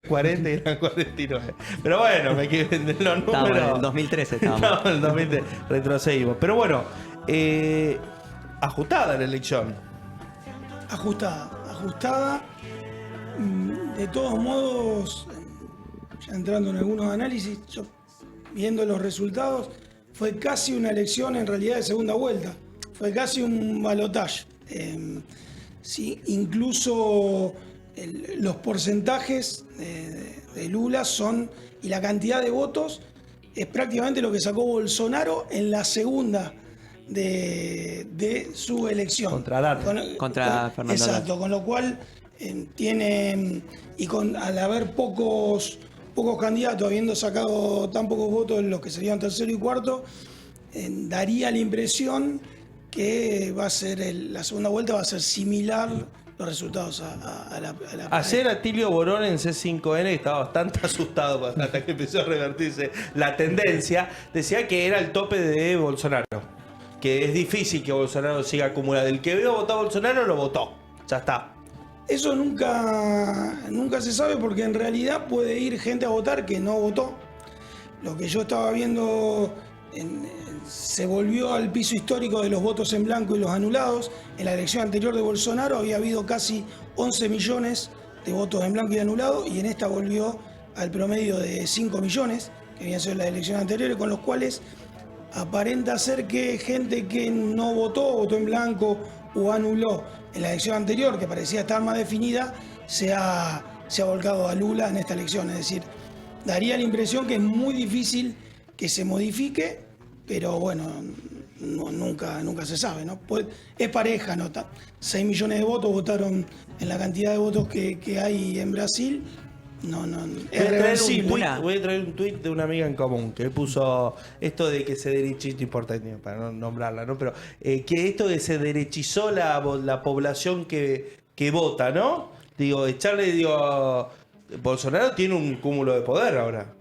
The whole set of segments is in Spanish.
40 y eran 49. Pero bueno, me quieren los números. Estábamos en el 2013. No, en el 2013 retrocedimos. Pero bueno, ajustada la elección. Ajustada. De todos modos, ya entrando en algunos análisis, yo viendo los resultados, fue casi una elección en realidad de segunda vuelta. Fue casi un balotaje. Sí, incluso los porcentajes de Lula son, y la cantidad de votos es prácticamente lo que sacó Bolsonaro en la segunda de su elección. Contra Haddad. Contra Fernando Exacto, Haddad. con lo cual tiene, y al haber pocos candidatos, habiendo sacado tan pocos votos los que serían tercero y cuarto, daría la impresión que va a ser la segunda vuelta va a ser similar los resultados a la Ayer Atilio Borón en C5N, que estaba bastante asustado hasta que empezó a revertirse la tendencia, decía que era el tope de Bolsonaro. Que es difícil que Bolsonaro siga acumulando. El que vio votar a Bolsonaro lo votó. Ya está. Eso nunca se sabe, porque en realidad puede ir gente a votar que no votó. Lo que yo estaba viendo, se volvió al piso histórico de los votos en blanco y los anulados. En la elección anterior de Bolsonaro había habido casi 11 millones de votos en blanco y anulados, y en esta volvió al promedio de 5 millones, que habían sido las elecciones anteriores, con los cuales aparenta ser que gente que no votó en blanco o anuló en la elección anterior, que parecía estar más definida, se ha volcado a Lula en esta elección. Es decir, daría la impresión que es muy difícil que se modifique, pero bueno, nunca se sabe, ¿no? Es pareja, ¿no? 6 millones de votos votaron en la cantidad de votos que hay en Brasil. No, es reversible. Voy a traer un tuit de una amiga en común que puso esto de que se derechizó, no importa para no nombrarla, ¿no? Pero que esto de se derechizó la población que vota, ¿no? Digo, Bolsonaro tiene un cúmulo de poder ahora.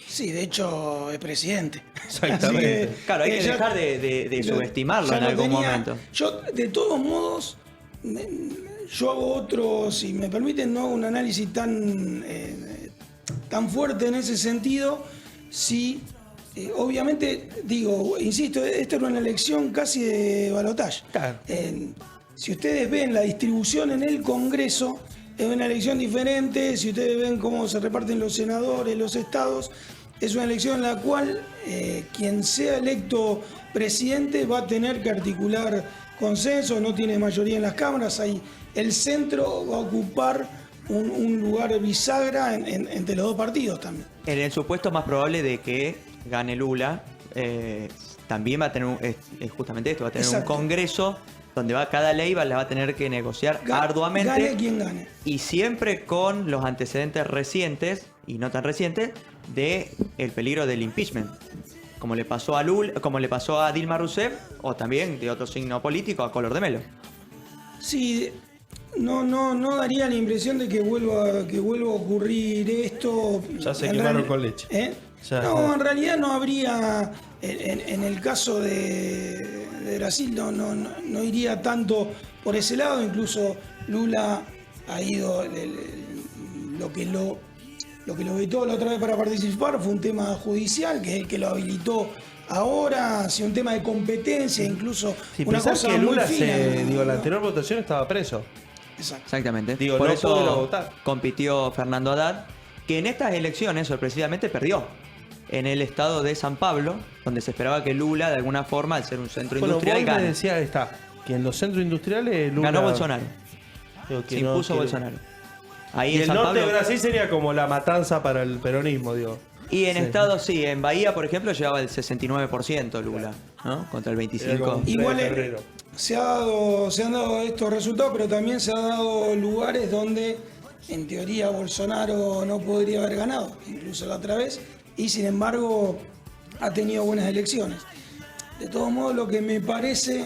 Sí, de hecho es presidente. Exactamente. Claro, hay que dejar de subestimarlo en algún momento. Yo, de todos modos, yo hago otro, si me permiten, no hago un análisis tan fuerte en ese sentido. Si, obviamente, insisto, esta era una elección casi de balotaje. Claro. Si ustedes ven la distribución en el Congreso, es una elección diferente. Si ustedes ven cómo se reparten los senadores, los estados, es una elección en la cual quien sea electo presidente va a tener que articular consenso, no tiene mayoría en las cámaras. El centro va a ocupar un lugar bisagra entre los dos partidos también. En el supuesto más probable de que gane Lula, también va a tener justamente esto, va a tener Exacto. un congreso donde cada ley la va a tener que negociar arduamente. Gane quien gane. Y siempre con los antecedentes recientes, y no tan recientes, de el peligro del impeachment. Como le pasó a Lula, como le pasó a Dilma Rousseff, o también de otro signo político, a color de melo. Sí, no daría la impresión de que vuelva a ocurrir esto. Ya se quemaron con leche. No, en realidad no habría, en el caso de Brasil, no iría tanto por ese lado. Incluso Lula ha ido, lo que lo vetó la otra vez para participar fue un tema judicial, que es el que lo habilitó ahora, hacia un tema de competencia, incluso Sí, una pensar cosa que muy Lula fina. la anterior votación estaba preso. Exacto. Exactamente. Digo, Por no eso pudo votar. compitió Fernando Haddad, que en estas elecciones sorpresivamente perdió. En el estado de San Pablo, donde se esperaba que Lula, de alguna forma, al ser un centro industrial, vos me gane. decía que en los centros industriales Lula Ganó Bolsonaro. Digo, que Se no, impuso que- Bolsonaro. Ahí Y en el San norte Pablo, de Brasil sería como la matanza para el peronismo, digo. y en Sí. estados, sí, en Bahía, por ejemplo, llevaba el 69% Lula, ¿no? Contra el 25%. Igual 3 de febrero. se han dado estos resultados, pero también se han dado lugares donde en teoría Bolsonaro no podría haber ganado, incluso la otra vez, y sin embargo ha tenido buenas elecciones. De todos modos, lo que me parece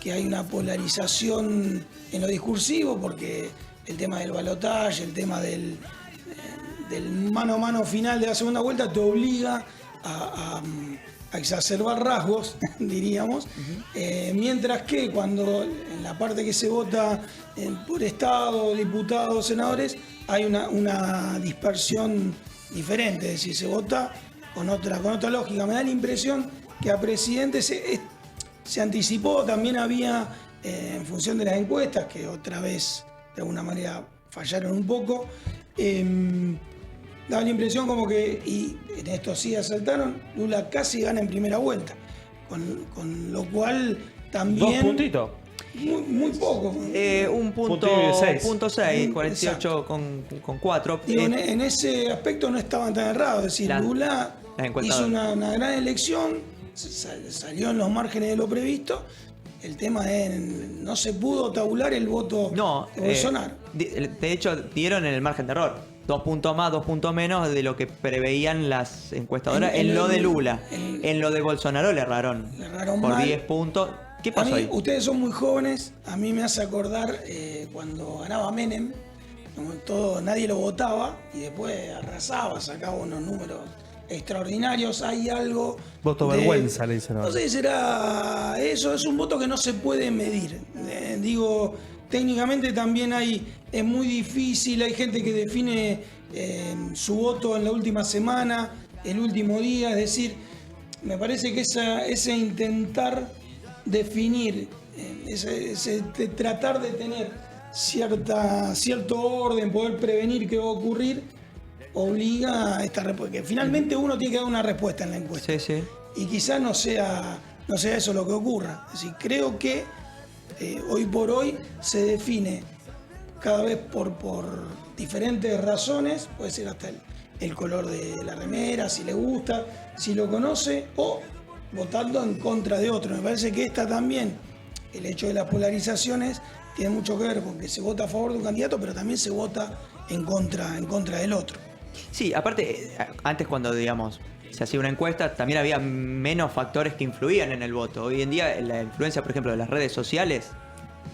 que hay una polarización en lo discursivo, porque el tema del balotaje, el tema del mano a mano final de la segunda vuelta te obliga a exacerbar rasgos, diríamos, mientras que cuando en la parte que se vota por estado, diputados, senadores, hay una dispersión diferente, es decir, se vota con otra lógica. Me da la impresión que a presidente se anticipó, también había, en función de las encuestas, que otra vez de alguna manera fallaron un poco, daba la impresión como que, y en esto sí asaltaron, Lula casi gana en primera vuelta, con lo cual también... 2 puntitos. Muy poco. Un punto, punto 6, 48 con 4. Digo, en ese aspecto no estaban tan errados. Es decir, Lula hizo una gran elección, salió en los márgenes de lo previsto. El tema es, no se pudo tabular el voto de Bolsonaro. De hecho, dieron en el margen de error. 2 puntos más, 2 puntos menos de lo que preveían las encuestadoras en lo de Lula. En lo de Bolsonaro le erraron. Por mal. 10 puntos. ¿Qué pasó ahí? Ustedes son muy jóvenes, a mí me hace acordar cuando ganaba Menem, nadie lo votaba y después arrasaba, sacaba unos números extraordinarios. Hay algo... Voto vergüenza, le dicen ahora. No sé si será eso, es un voto que no se puede medir. Digo, técnicamente también es muy difícil, hay gente que define su voto en la última semana, el último día, es decir, me parece que ese intentar definir, tratar de tener cierto orden, poder prevenir qué va a ocurrir, obliga a esta respuesta. Que finalmente uno tiene que dar una respuesta en la encuesta. Sí. Y quizás no sea eso lo que ocurra. Es decir, creo que hoy por hoy se define cada vez por diferentes razones, puede ser hasta el color de la remera, si le gusta, si lo conoce, o votando en contra de otro. Me parece que también, el hecho de las polarizaciones, tiene mucho que ver con que se vota a favor de un candidato, pero también se vota en contra del otro. Sí, aparte, antes cuando, digamos, se hacía una encuesta, también había menos factores que influían en el voto. Hoy en día la influencia, por ejemplo, de las redes sociales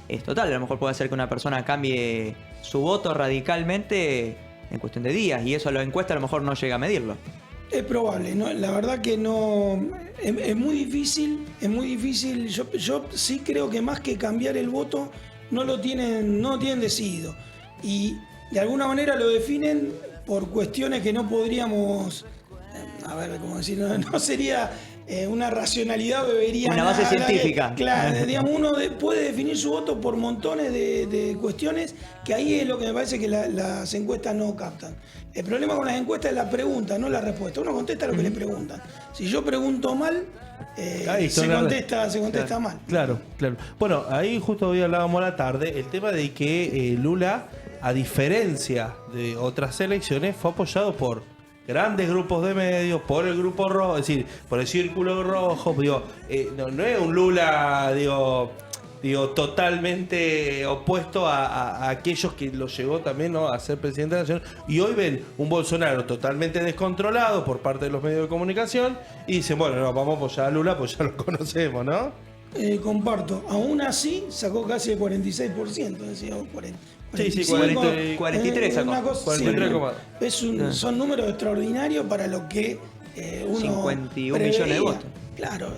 es total. A lo mejor puede hacer que una persona cambie su voto radicalmente en cuestión de días, y eso la encuesta a lo mejor no llega a medirlo. Es probable, ¿no? La verdad que no. Es muy difícil, Yo sí creo que más que cambiar el voto, no lo tienen decidido. Y de alguna manera lo definen por cuestiones que no podríamos. A ver, ¿cómo decirlo? No sería una racionalidad beberiana. Una base científica. Claro, digamos, uno puede definir su voto por montones de cuestiones, que ahí es lo que me parece que las encuestas no captan. El problema con las encuestas es la pregunta, no la respuesta. Uno contesta lo que le preguntan. Si yo pregunto mal, se contesta mal. Claro. Bueno, ahí justo hoy hablábamos a la tarde, el tema de que Lula, a diferencia de otras elecciones, fue apoyado por grandes grupos de medios, por el grupo rojo, es decir, por el círculo rojo. Digo, no es un Lula, digo, totalmente opuesto a aquellos que lo llevó también, ¿no?, a ser presidente de la nación. Y hoy ven un Bolsonaro totalmente descontrolado por parte de los medios de comunicación y dicen, bueno, no, vamos a apoyar a Lula, pues ya lo conocemos, ¿no? Comparto. Aún así, sacó casi el 46%, decía, 43 sacó. 43,2. Son números extraordinarios para lo que uno 51 preveía. millones de votos. Claro,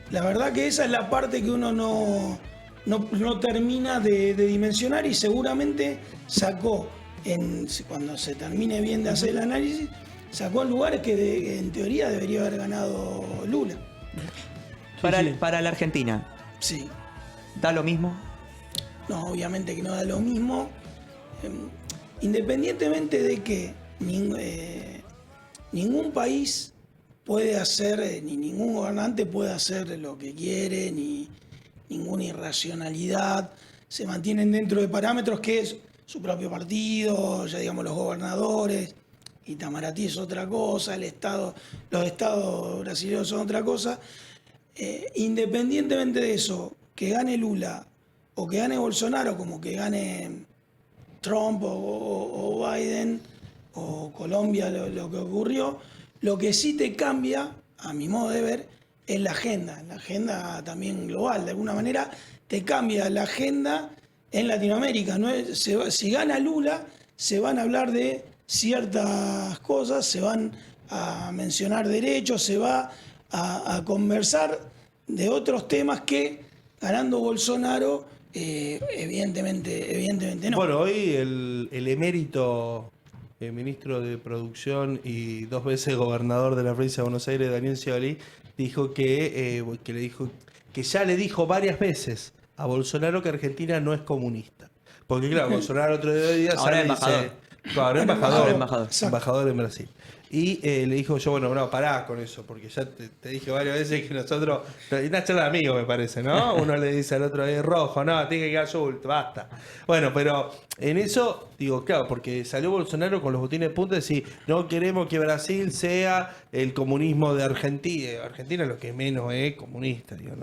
la verdad que esa es la parte que uno no termina de dimensionar, y seguramente sacó, cuando se termine bien de hacer el análisis, sacó en lugares que en teoría debería haber ganado Lula. Para la Argentina, Sí. ¿da lo mismo? No, obviamente que no da lo mismo. Independientemente de que ningún país puede hacer, ni ningún gobernante puede hacer lo que quiere, ni ninguna irracionalidad. Se mantienen dentro de parámetros que es su propio partido, ya digamos los gobernadores. Itamaraty es otra cosa, los estados brasileños son otra cosa. Independientemente de eso, que gane Lula o que gane Bolsonaro, como que gane Trump o Biden o Colombia, lo que ocurrió, lo que sí te cambia, a mi modo de ver, es la agenda también global. De alguna manera te cambia la agenda en Latinoamérica, ¿no? Si gana Lula, se van a hablar de ciertas cosas, se van a mencionar derechos, se va a conversar de otros temas que, ganando Bolsonaro, Evidentemente no. Bueno, hoy el emérito ministro de Producción y 2 veces gobernador de la provincia de Buenos Aires, Daniel Scioli, dijo que ya le dijo varias veces a Bolsonaro que Argentina no es comunista. Porque claro, Bolsonaro otro día Ahora sale y embajador. dice, claro, Ahora embajador Exacto. embajador en Brasil. Y le dijo yo, bueno, no, pará con eso, porque ya te dije varias veces que nosotros, una charla de amigos me parece, ¿no? Uno le dice al otro, rojo, no, tiene que quedar azul, basta. Bueno, pero en eso, digo, claro, porque salió Bolsonaro con los botines de punta y decir, no queremos que Brasil sea el comunismo de Argentina. Argentina es lo que menos es comunista, digo,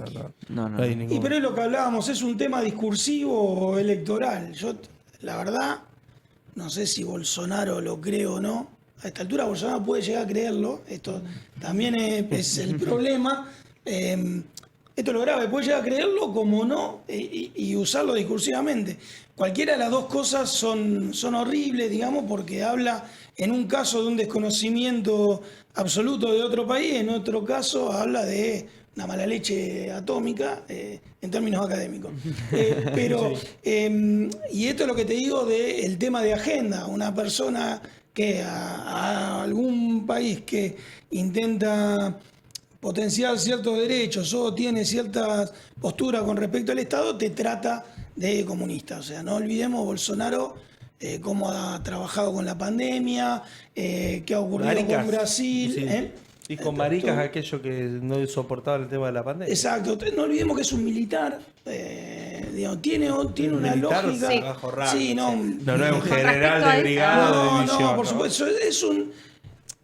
no hay ningún... Y pero es lo que hablábamos, es un tema discursivo o electoral. Yo, la verdad, no sé si Bolsonaro lo cree o no. A esta altura Bolsonaro puede llegar a creerlo. Esto también es el problema. Esto es lo grave, puede llegar a creerlo como no y usarlo discursivamente. Cualquiera de las dos cosas son horribles, digamos, porque habla en un caso de un desconocimiento absoluto de otro país, en otro caso habla de una mala leche atómica en términos académicos. Y esto es lo que te digo del tema de agenda. Una persona que a algún país que intenta potenciar ciertos derechos o tiene ciertas posturas con respecto al Estado, te trata de comunista. O sea, no olvidemos Bolsonaro, cómo ha trabajado con la pandemia, qué ha ocurrido Maricas. con Brasil. Sí. Y con maricas aquello que no soportaba el tema de la pandemia. Exacto, no olvidemos que es un militar, digamos, tiene una Militar, lógica. sí. Bajo rango, Sí, no, no es un Con general respecto a de eso- brigada o de no, división. por supuesto,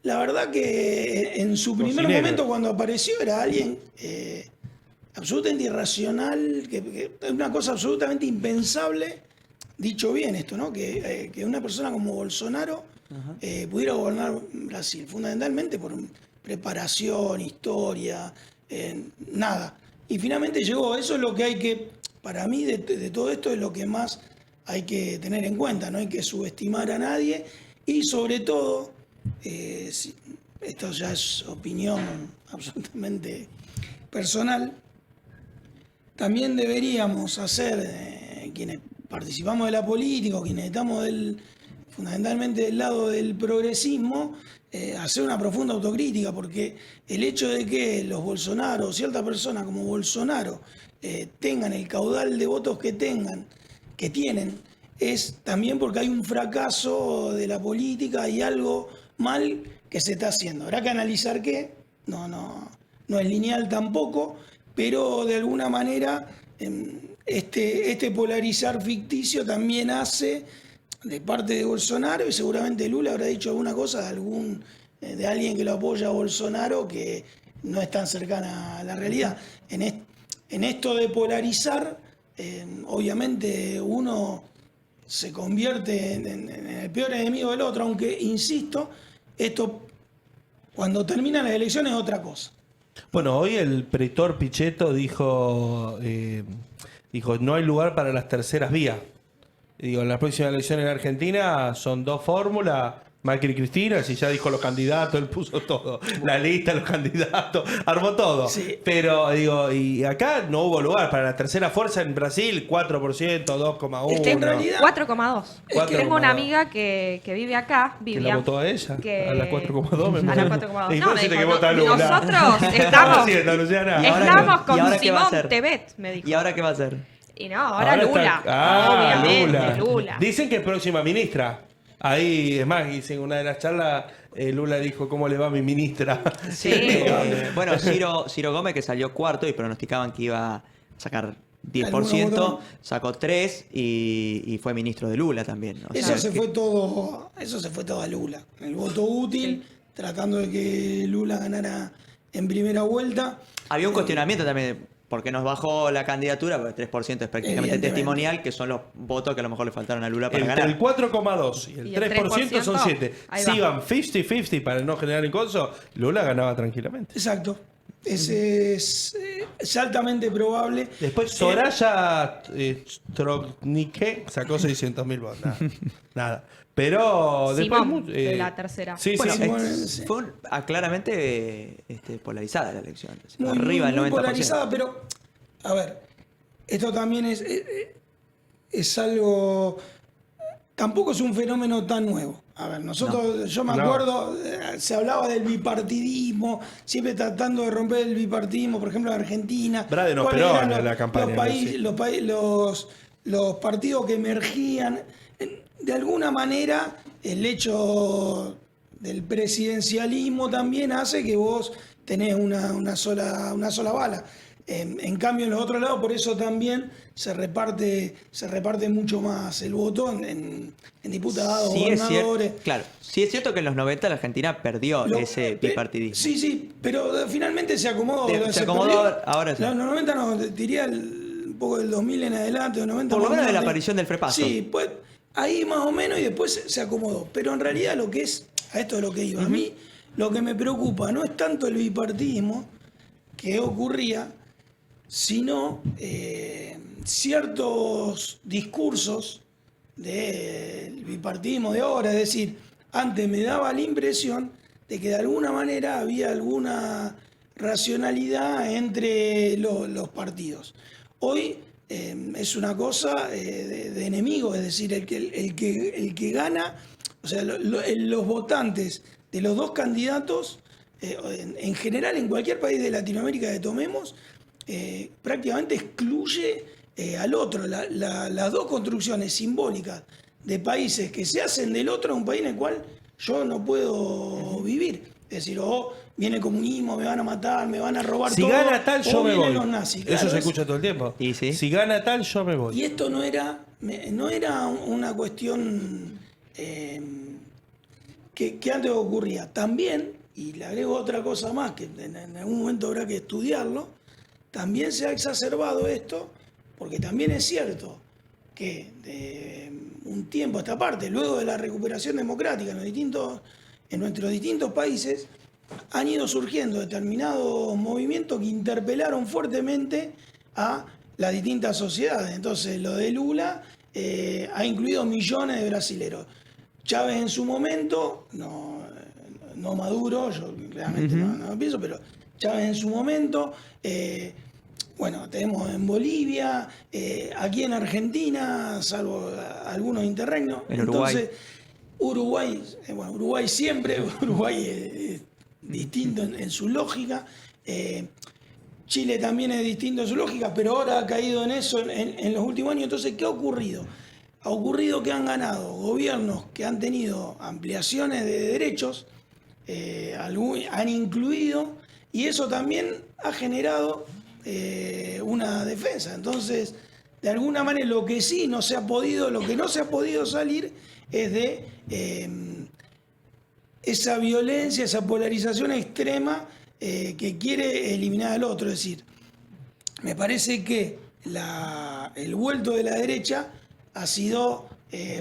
la verdad que en su primer Cocinero. momento cuando apareció era alguien absolutamente irracional, que es una cosa absolutamente impensable, dicho bien esto, ¿no? Que una persona como Bolsonaro pudiera gobernar Brasil, fundamentalmente por preparación, historia, nada. Y finalmente llegó, eso es lo que hay que, para mí de todo esto es lo que más hay que tener en cuenta, no hay que subestimar a nadie y sobre todo, esto ya es opinión absolutamente personal, también deberíamos hacer, quienes participamos de la política o quienes estamos fundamentalmente del lado del progresismo, hacer una profunda autocrítica, porque el hecho de que los Bolsonaro, ciertas personas como Bolsonaro, tengan el caudal de votos que tienen, es también porque hay un fracaso de la política y algo mal que se está haciendo. Habrá que analizar qué, no es lineal tampoco, pero de alguna manera este polarizar ficticio también hace de parte de Bolsonaro, y seguramente Lula habrá dicho alguna cosa de alguien que lo apoya a Bolsonaro que no es tan cercana a la realidad. En esto de polarizar, obviamente uno se convierte en el peor enemigo del otro, aunque, insisto, esto cuando terminan las elecciones es otra cosa. Bueno, hoy el pretor Pichetto dijo no hay lugar para las terceras vías. Digo, en las próximas elecciones en Argentina son 2 fórmulas, Macri y Cristina, si ya dijo los candidatos, él puso todo, la lista, los candidatos, armó todo. Sí. Pero digo, y acá no hubo lugar para la tercera fuerza en Brasil, 4%, 2,1%. Es que en realidad 4,2. 4,2. Tengo una amiga que vive acá, ¿Que vivía. la votó a ella? que- A la 4,2 me A la parece. 4,2. ¿Y No, vos me decís dijo, que vota a no, Lula? nosotros ¿Qué estamos- haciendo, Luciana? ¿Y ahora Estamos qué- con y ahora qué va a Simón hacer? Tebet, me dijo. ¿Y ahora qué va a hacer? Y no, ahora Lula. Está... Obviamente, Lula. Dicen que es próxima ministra. Ahí, es más, dicen en una de las charlas, Lula dijo, ¿cómo le va a mi ministra? Sí. Bueno, Ciro Gómez, que salió cuarto y pronosticaban que iba a sacar 10%, Algunos votaron. sacó 3 y fue ministro de Lula también. O Eso sea, se que- fue todo a Lula. El voto útil, tratando de que Lula ganara en primera vuelta. Había un cuestionamiento también, porque nos bajó la candidatura, porque 3% es prácticamente Evidentemente. testimonial, que son los votos que a lo mejor le faltaron a Lula para Entre ganar. el 4,2 y el Y el 3% son 7. ahí Si va. iban 50-50 para no generar inconso, Lula ganaba tranquilamente. Exacto. Ese es altamente probable. Después Soraya Stropnique sacó 600.000 votos. Nada. Pero después... Simón, de la tercera. Sí, Bueno, sí, sí. sí. fue claramente polarizada la elección. Muy, Arriba muy, del muy 90%. polarizada, pero a ver, esto también es algo... Tampoco es un fenómeno tan nuevo. A ver, nosotros, yo me acuerdo, se hablaba del bipartidismo, siempre tratando de romper el bipartidismo, por ejemplo, en Argentina. Brade no ¿Cuáles operó eran en la campaña, los partidos que emergían? De alguna manera, el hecho del presidencialismo también hace que vos tenés una sola bala. En cambio, en los otros lados, por eso también se reparte mucho más el voto en diputados, Sí es gobernadores. claro, sí es cierto que en los 90 la Argentina perdió ese bipartidismo. Sí, pero finalmente se acomodó. Se acomodó ahora sí. Los 90 no, diría un poco del 2000 en adelante, los 90 Por lo más o menos de la menos, aparición del frepaso. Sí, pues ahí más o menos y después se acomodó. Pero en realidad lo que es, a esto es lo que iba, a mí lo que me preocupa no es tanto el bipartidismo que ocurría, sino ciertos discursos del bipartidismo de ahora. Es decir, antes me daba la impresión de que de alguna manera había alguna racionalidad entre los partidos. Hoy es una cosa de enemigo, es decir, el que gana, o sea, los votantes de los dos candidatos, en general en cualquier país de Latinoamérica que tomemos, prácticamente excluye al otro. Las dos construcciones simbólicas de países que se hacen del otro, un país en el cual yo no puedo vivir. Es decir, viene el comunismo, me van a matar, me van a robar Si todo. gana tal, yo me voy. Los nazis. Eso Claro, se escucha todo el tiempo. Y sí. Si gana tal, yo me voy. Y esto no era una cuestión que antes ocurría. También, y le agrego otra cosa más, que en algún momento habrá que estudiarlo, también se ha exacerbado esto, porque también es cierto que de un tiempo a esta parte, luego de la recuperación democrática en nuestros distintos países, han ido surgiendo determinados movimientos que interpelaron fuertemente a las distintas sociedades. Entonces, lo de Lula ha incluido millones de brasileros. Chávez en su momento, no Maduro, yo realmente no pienso, pero Chávez en su momento, bueno, tenemos en Bolivia, aquí en Argentina, salvo algunos interregnos. En Uruguay. Entonces, Uruguay siempre, Uruguay es distinto en su lógica. Chile también es distinto en su lógica, pero ahora ha caído en eso en los últimos años. Entonces, ¿qué ha ocurrido? Ha ocurrido que han ganado gobiernos que han tenido ampliaciones de derechos, han incluido, y eso también ha generado una defensa. Entonces, de alguna manera, lo que no se ha podido salir es de esa violencia, esa polarización extrema que quiere eliminar al otro. Es decir, me parece que el vuelto de la derecha ha sido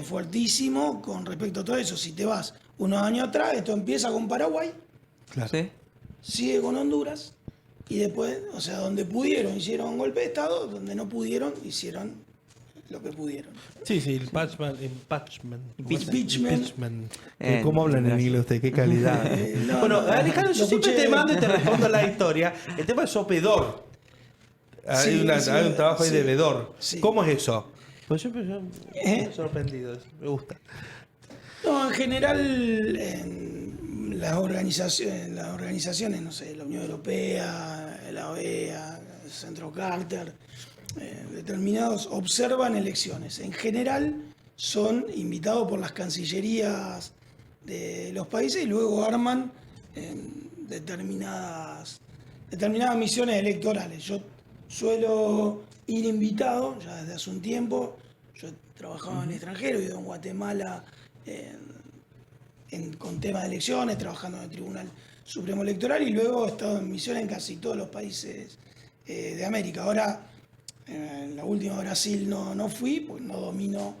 fuertísimo con respecto a todo eso. Si te vas unos años atrás, esto empieza con Paraguay, Claro. ¿Sí? sigue con Honduras, y después, o sea, donde pudieron hicieron un golpe de Estado, donde no pudieron hicieron lo que pudieron. Sí, el impeachment. Impeachment. ¿Cómo hablan en inglés usted? ¿Qué calidad? No, Bueno, no, Alejandro, yo lo siempre escuché. te mando y te respondo la historia. El tema es Sopedor. Hay, Sí, hay un trabajo ahí sí. de vedor. Sí. ¿Cómo es eso? Pues yo me he sorprendido. Me gusta. No, en general, en las organizaciones, no sé, la Unión Europea, la OEA, el Centro Carter, determinados observan elecciones. En general son invitados por las cancillerías de los países y luego arman determinadas misiones electorales. Yo suelo ir invitado ya desde hace un tiempo. Yo he trabajado en el extranjero, he ido en Guatemala con temas de elecciones, trabajando en el Tribunal Supremo Electoral, y luego he estado en misiones en casi todos los países de América. Ahora, en la última Brasil no fui, porque no domino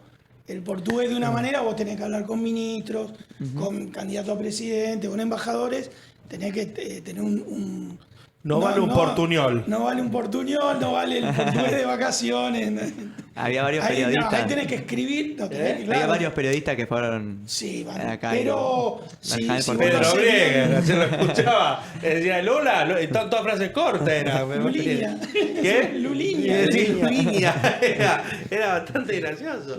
el portugués de una manera. Vos tenés que hablar con ministros, con candidatos a presidente, con embajadores, tenés que tener un No vale un portuñol. No vale un portuñol, no vale el portugués de vacaciones. Había varios Ahí, no, periodistas. ahí tenés que escribir. No, tenés que- Había claro. varios periodistas que fueron Sí, van. acá. Pero sí, si por vos no Pedro sé Brieger, bien- así lo escuchaba. Decía Lula, y todas frases cortas era. Luliña. ¿Qué? Luliña. Sí, Luliña. Era bastante gracioso.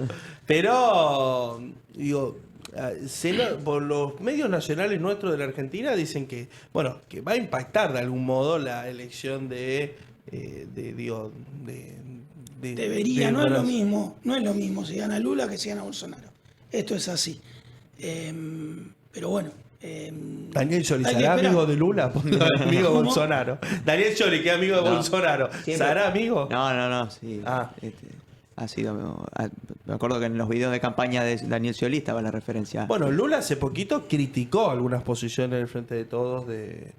Pero, digo, por los medios nacionales nuestros de la Argentina dicen que, bueno, que va a impactar de algún modo la elección de Debería, de no es lo Brasil. mismo. No es lo mismo si gana Lula que si gana Bolsonaro. Esto es así. Pero bueno. Daniel Scioli hay que será esperar. amigo de Lula, porque es amigo de ¿Cómo? Bolsonaro. Daniel Scioli, que es amigo de No. Bolsonaro. Siempre- ¿Será amigo? No, sí. Ah. Ha sido. Me acuerdo que en los videos de campaña de Daniel Scioli estaba la referencia. Bueno, Lula hace poquito criticó algunas posiciones del Frente de Todos de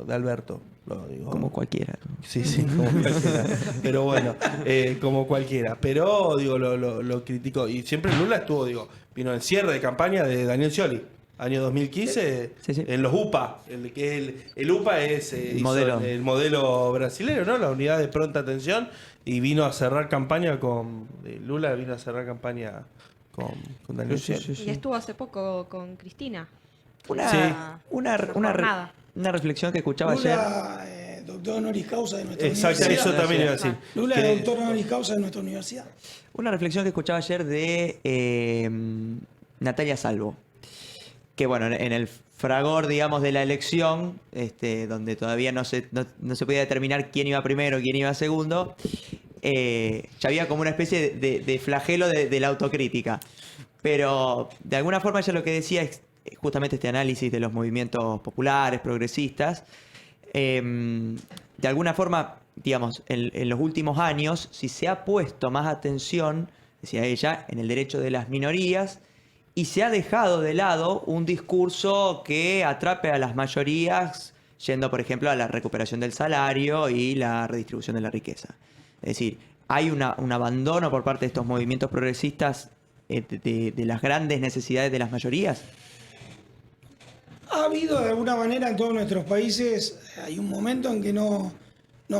Alberto. Lo digo. Como cualquiera. Sí, como cualquiera. Pero bueno, como cualquiera. Pero, digo, lo criticó. Y siempre Lula estuvo, vino el cierre de campaña de Daniel Scioli. Año 2015, Sí. en los UPA. El UPA es Modelo. el modelo brasileño, ¿no? La unidad de pronta atención. Y vino a cerrar campaña Lula vino a cerrar campaña con Daniel Scioli. Y estuvo hace poco con Cristina. Una, Sí. una jornada. reflexión que escuchaba ayer. Lula, doctor honoris causa de nuestra Exacto, universidad. eso también iba a decir. Lula Que- es doctor honoris causa de nuestra universidad. Una reflexión que escuchaba ayer de Natalia Salvo. Que bueno, en el fragor, digamos, de la elección, donde todavía no se podía determinar quién iba primero, quién iba segundo, ya había como una especie de flagelo de la autocrítica. Pero de alguna forma ella lo que decía es justamente este análisis de los movimientos populares, progresistas. De alguna forma, digamos, en los últimos años, si se ha puesto más atención, decía ella, en el derecho de las minorías, y se ha dejado de lado un discurso que atrape a las mayorías, yendo, por ejemplo, a la recuperación del salario y la redistribución de la riqueza. Es decir, hay un abandono por parte de estos movimientos progresistas de las grandes necesidades de las mayorías. Ha habido de alguna manera en todos nuestros países, hay un momento en que no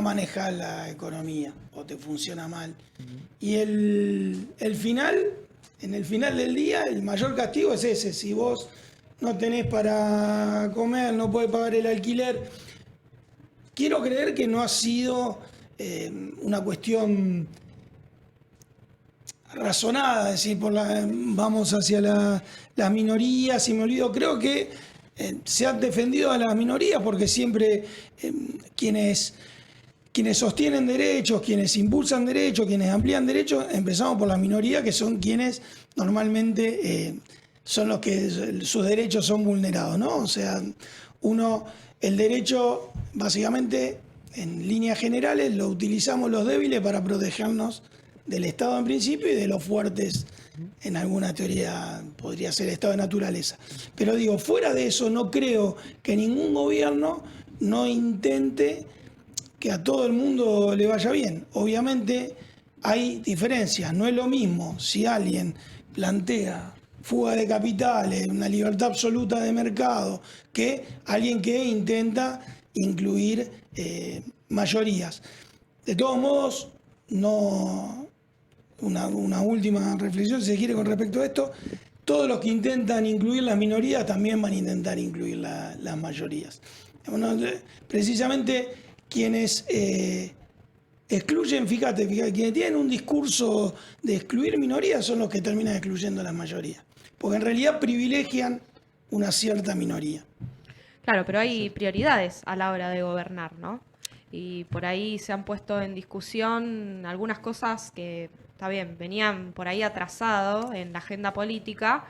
manejas la economía o te funciona mal. Y el final, en el final del día, el mayor castigo es ese. Si vos no tenés para comer, no podés pagar el alquiler. Quiero creer que no ha sido una cuestión razonada, es decir, vamos hacia las minorías y me olvido. Creo que se han defendido a las minorías porque siempre quienes sostienen derechos, quienes impulsan derechos, quienes amplían derechos, empezamos por las minorías, que son quienes normalmente son los que sus derechos son vulnerados, ¿no? O sea, el derecho, básicamente, en líneas generales, lo utilizamos los débiles para protegernos del Estado en principio y de los fuertes en alguna teoría podría ser estado de naturaleza. Pero digo, fuera de eso, no creo que ningún gobierno no intente que a todo el mundo le vaya bien. Obviamente hay diferencias, no es lo mismo si alguien plantea fuga de capitales, una libertad absoluta de mercado, que alguien que intenta incluir mayorías. De todos modos, una última reflexión, si se quiere, con respecto a esto. Todos los que intentan incluir las minorías también van a intentar incluir las mayorías. Bueno, precisamente quienes excluyen, fíjate, quienes tienen un discurso de excluir minorías son los que terminan excluyendo a las mayorías. Porque en realidad privilegian una cierta minoría. Claro, pero hay prioridades a la hora de gobernar, ¿no? Y por ahí se han puesto en discusión algunas cosas que, está bien, venían por ahí atrasado en la agenda política.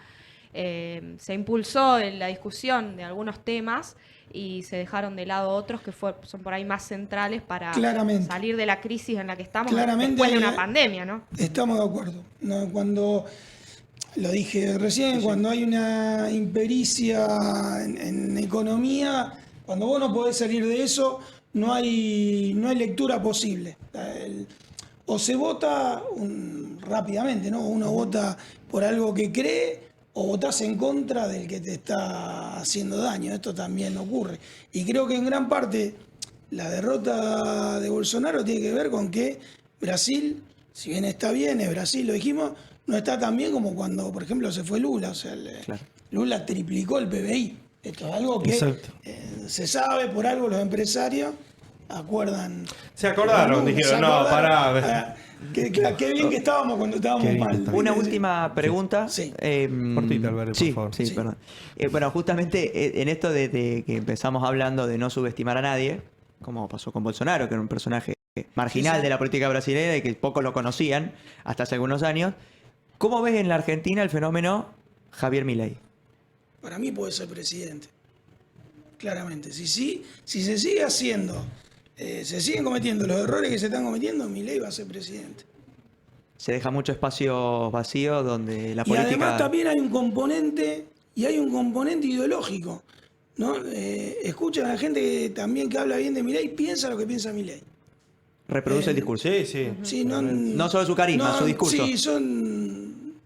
Se impulsó en la discusión de algunos temas y se dejaron de lado otros que son por ahí más centrales para Claramente. salir de la crisis en la que estamos Claramente, después de una pandemia, ¿no? Estamos de acuerdo. No, cuando, lo dije recién, cuando hay una impericia en economía, cuando vos no podés salir de eso, no hay lectura posible. O se vota rápidamente, ¿no? Uno vota por algo que cree o votás en contra del que te está haciendo daño. Esto también ocurre. Y creo que en gran parte la derrota de Bolsonaro tiene que ver con que Brasil si bien está bien, es Brasil, lo dijimos, no está tan bien como cuando, por ejemplo, se fue Lula. O sea, Claro. Lula triplicó el PBI. Esto es algo que Exacto. se sabe, por algo los empresarios acuerdan. Se acordaron, Se dijeron, no, acordaron. pará. Qué bien que estábamos cuando estábamos Qué bien que mal. estábamos. Una última pregunta. Sí. Cortita, Álvaro, por sí, favor. Sí, Sí. perdón. Bueno, justamente en esto de que empezamos hablando de no subestimar a nadie, como pasó con Bolsonaro, que era un personaje marginal Sí, sí. de la política brasileña y que pocos lo conocían hasta hace algunos años, ¿cómo ves en la Argentina el fenómeno Javier Milei? Para mí puede ser presidente. Claramente. Si se sigue haciendo, se siguen cometiendo los errores que se están cometiendo, Milei va a ser presidente. Se deja mucho espacio vacío donde la Y política... además también hay un componente, ideológico. ¿No? Escucha a la gente también que habla bien de Milei, piensa lo que piensa Milei. reproduce el discurso. Sí, sí. Sí, no, No solo su carisma, su discurso.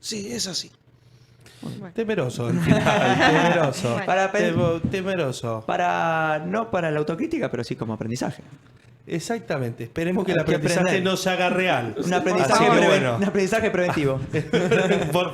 Sí, es así. Bueno. Temeroso, al final, temeroso. Bueno. Para, Temeroso. no para la autocrítica, pero sí como aprendizaje. Exactamente. Esperemos que el Hay que aprendizaje aprender. no se haga real. Un aprendizaje, Así que bueno. un aprendizaje preventivo. Por favor.